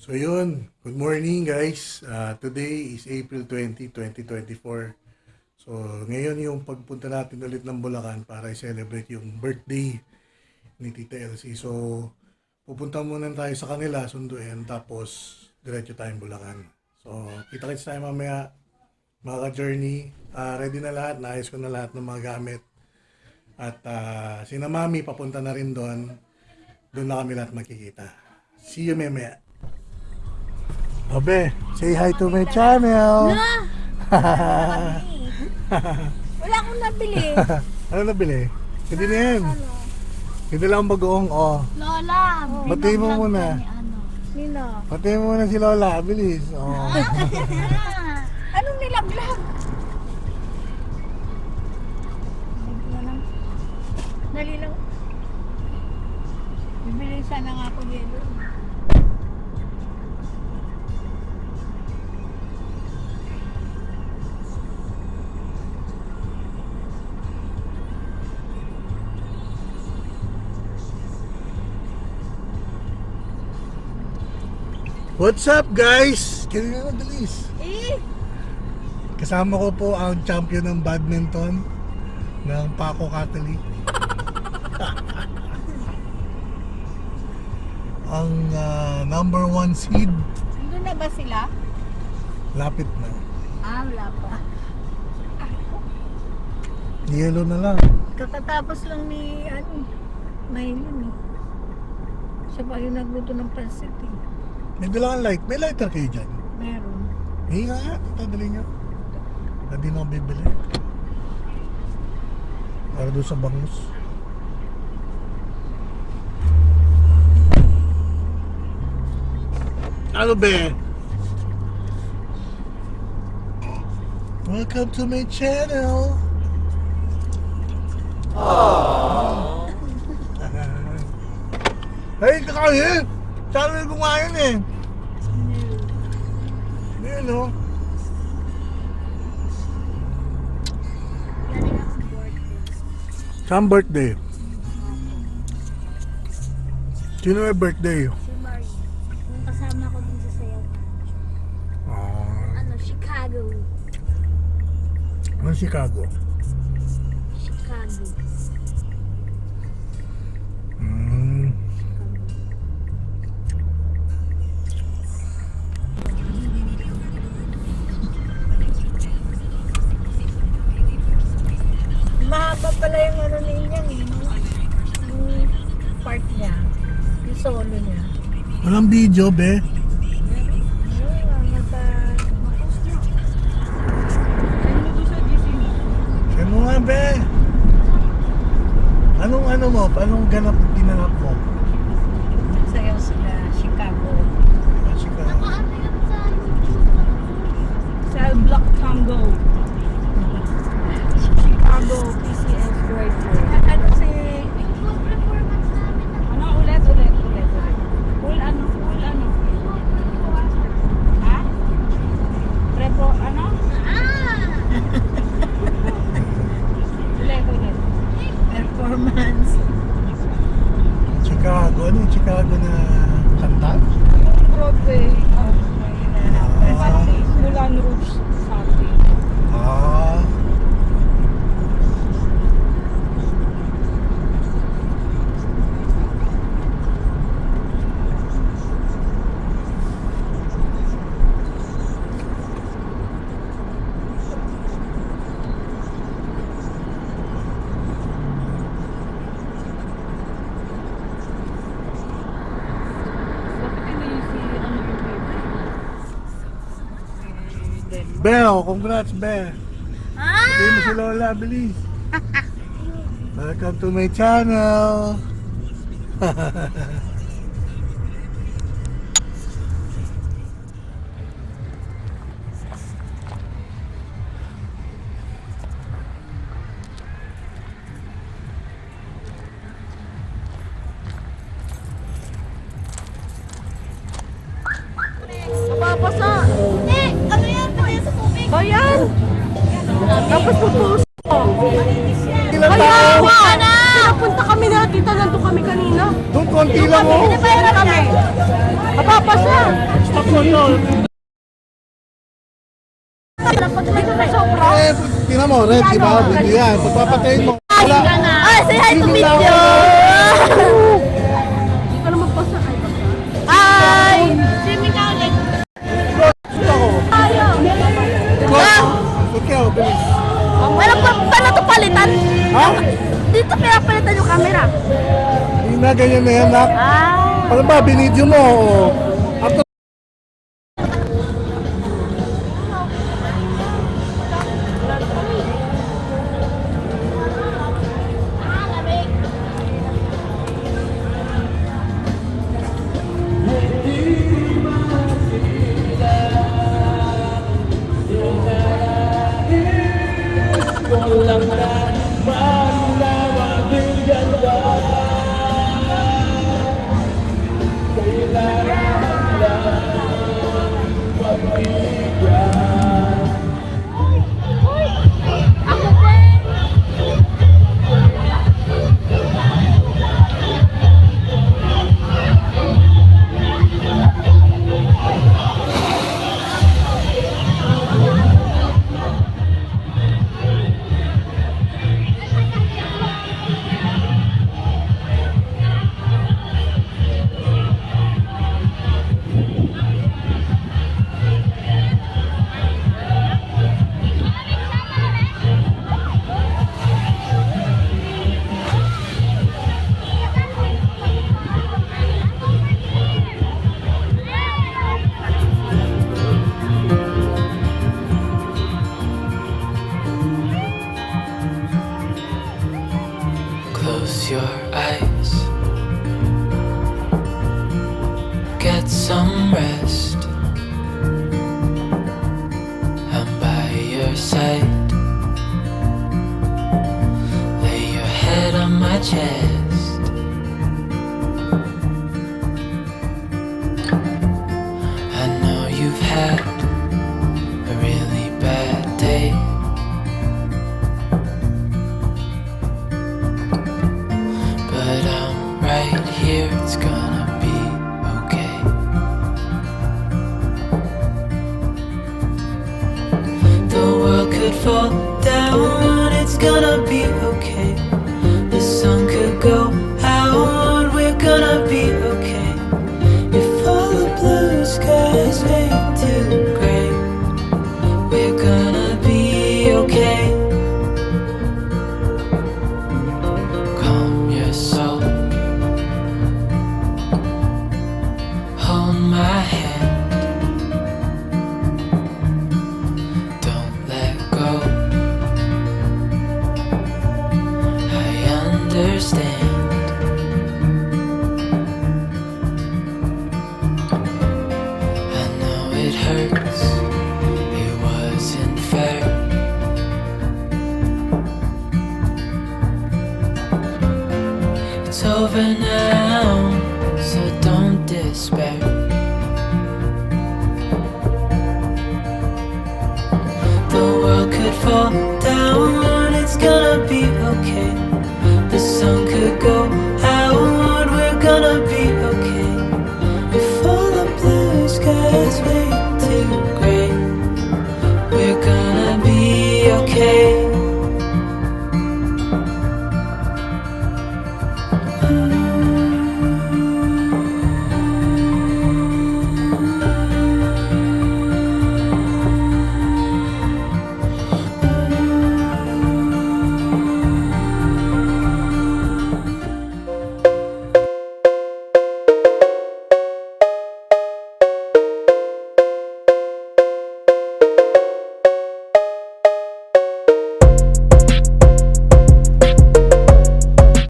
So yun, good morning guys. Today is April 20, 2024. So ngayon yung pagpunta natin ulit ng Bulacan para i-celebrate yung birthday ni Tita Elsie. So pupunta muna tayo sa kanila, sunduin, tapos diretso tayong Bulacan. So kita-kits tayo mamaya mga ka-journey. Ready na lahat, naayos ko na lahat ng mga gamit. At sina Mami papunta na rin doon. Doon na kami lahat makikita. See you mamaya. Abe, say hi to my channel. Wala akong nabili. Ano nabili? Hindi na yan. Hindi lang bagoong, oh. Lola, Batiin mo muna. Nino. Batiin mo muna si Lola, bilis. Oh. Anong nilaglag? Dali lang. Bibili sana nga ako yelo. What's up guys? Kaya nga bilis. Kasama ko po ang champion ng badminton ng Paco Catholic. Ang number 1 seed. Nandun na ba sila? Lapit na. Wala pa. Yellow na lang. Kakatapos lang ni Maylin eh. Siya pa yung nagluto ng pansit eh. May dalang light. May lighter kayo dyan. Meron. Hinga nga. Tadali nyo. Hindi na ako bibili. Para doon sa bangus. Ano be? Welcome to my channel. Hey, kakain! Sabi ko nga yun eh. Yun o. Saan birthday? Sino may birthday? Si Marie. Yung kasama ko din sa sayaw. Chicago. Ano Chicago? Chicago. Mahaba pala yung ano niya eh. Yung part niya. Yung solo niya. Walang video, be. Saan mo nga, be? Anong ano mo? Anong ginanap mo? Sayaw sila, Chicago. Chicago. Cell Block Tango. Chicago, PCS Graduate. Ano si... Ano ulit? Full ano? Ha? Repo, ano? Ulit. Performance. Chicago. Ano yung Chicago na kanta? Broadway. Mulan Rouge sabi. Ah. Bel, congrats, Bel. Bili mo si Lola, bilis. Welcome to my channel. Mababasa. Ano yan? Kaya sa tubig. Bayan. Tapos pupuso. Ilan Kaya tao? nga na. Pinapunta kami na kita. Nandun kami kanina. Doon konti lang oh. Pinabayran kami. Mababasa. Pag-like na sobra. Eh, tingnan mo, red, di ba? Video yan. Pagpapatayin mo. Wala. Ay, say hi to video! Hindi ko na magpasa kay Hi! Swimming ka ulit. Ako. Ayaw. Okay, bilis. Alam ko, paano ito palitan? Ha? Dito kaya palitan yung camera. Hindi na, ganyan na yan, nak. Ah. Ano ba, binidyo mo? O, after Ako din. Close your eyes. Get some rest. I'm by your side. Lay your head on my chest. I know you've had a really bad day. But I'm right here, it's gonna be okay. The world could fall down, it's gonna be okay. The sun could go out, we're gonna be okay. If all the blue skies fade to gray, we're gonna be okay. Calm your soul. Hold my hand. Don't let go. I understand. I know it hurts. It wasn't fair. It's over now, so don't despair. The world could fall down, it's gonna be okay. The sun could go out, we're gonna be okay. If all the blue skies fade to gray, we're gonna be okay.